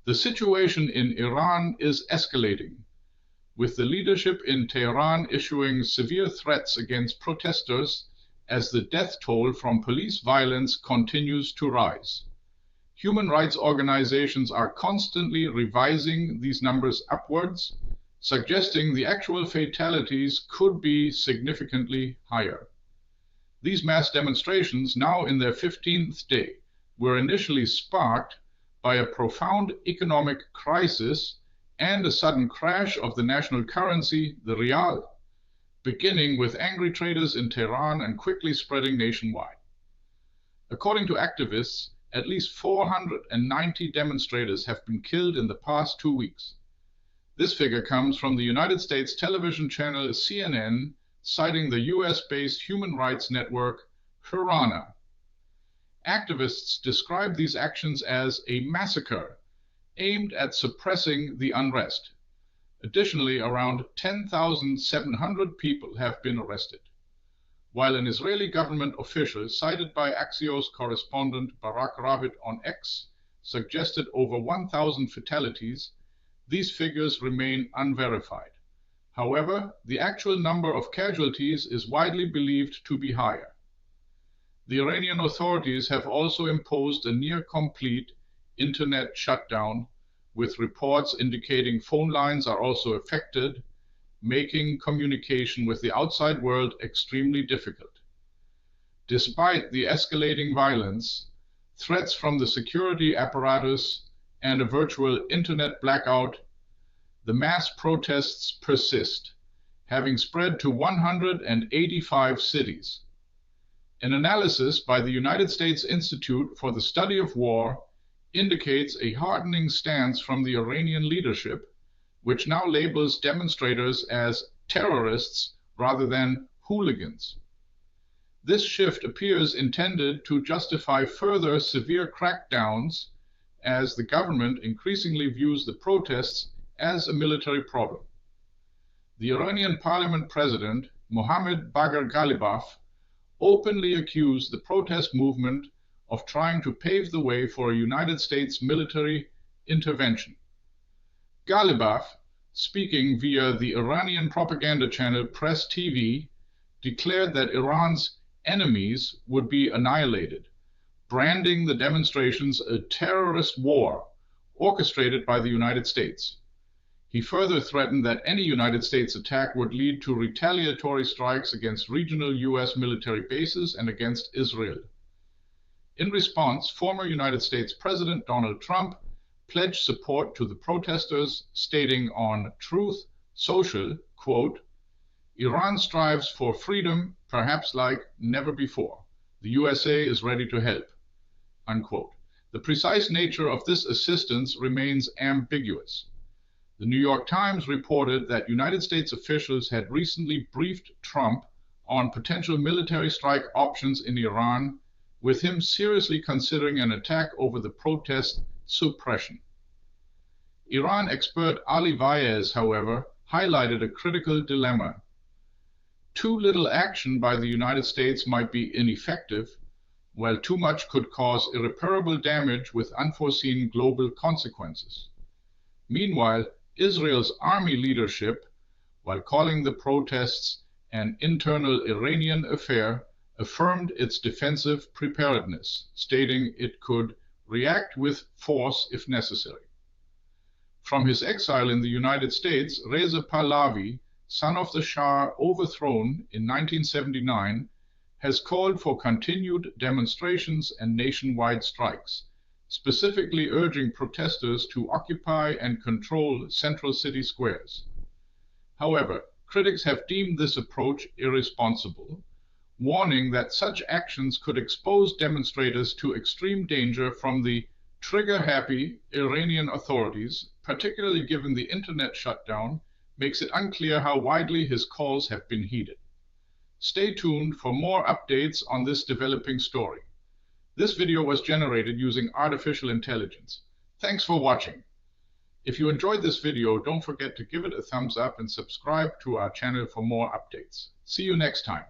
The situation in Iran is escalating, with the leadership in Tehran issuing severe threats against protesters as the death toll from police violence continues to rise. Human rights organizations are constantly revising these numbers upwards, suggesting the actual fatalities could be significantly higher. These mass demonstrations, now in their 15th day, were initially sparked by a profound economic crisis and a sudden crash of the national currency, the rial, beginning with angry traders in Tehran and quickly spreading nationwide. According to activists, at least 490 demonstrators have been killed in the past 2 weeks. This figure comes from the United States television channel CNN, citing the US-based human rights network Iranian. Activists describe these actions as a massacre aimed at suppressing the unrest. Additionally, around 10,700 people have been arrested, while an Israeli government official cited by Axios correspondent Barak Ravid on X suggested over 1,000 fatalities. These figures remain unverified. However, the actual number of casualties is widely believed to be higher. The Iranian authorities have also imposed a near-complete internet shutdown, with reports indicating phone lines are also affected, making communication with the outside world extremely difficult. Despite the escalating violence, threats from the security apparatus, and a virtual internet blackout, the mass protests persist, having spread to 185 cities. An analysis by the United States Institute for the Study of War indicates a hardening stance from the Iranian leadership, which now labels demonstrators as terrorists rather than hooligans. This shift appears intended to justify further severe crackdowns, as the government increasingly views the protests as a military problem. The Iranian parliament president, Mohammed Bagher Ghalibaf, openly accused the protest movement of trying to pave the way for a United States military intervention. Ghalibaf, speaking via the Iranian propaganda channel Press TV, declared that Iran's enemies would be annihilated, branding the demonstrations a terrorist war orchestrated by the United States. He further threatened that any United States attack would lead to retaliatory strikes against regional U.S. military bases and against Israel. In response, former United States President Donald Trump pledged support to the protesters, stating on Truth Social, quote, "Iran strives for freedom, perhaps like never before. The USA is ready to help," unquote. The precise nature of this assistance remains ambiguous. The New York Times reported that United States officials had recently briefed Trump on potential military strike options in Iran, with him seriously considering an attack over the protest suppression. Iran expert Ali Vaez, however, highlighted a critical dilemma. Too little action by the United States might be ineffective, while too much could cause irreparable damage with unforeseen global consequences. Meanwhile, Israel's army leadership, while calling the protests an internal Iranian affair, affirmed its defensive preparedness, stating it could react with force if necessary. From his exile in the United States, Reza Pahlavi, son of the Shah overthrown in 1979, has called for continued demonstrations and nationwide strikes, specifically urging protesters to occupy and control central city squares. However, critics have deemed this approach irresponsible, warning that such actions could expose demonstrators to extreme danger from the trigger-happy Iranian authorities, particularly given the internet shutdown makes it unclear how widely his calls have been heeded. Stay tuned for more updates on this developing story. This video was generated using artificial intelligence. Thanks for watching. If you enjoyed this video, don't forget to give it a thumbs up and subscribe to our channel for more updates. See you next time.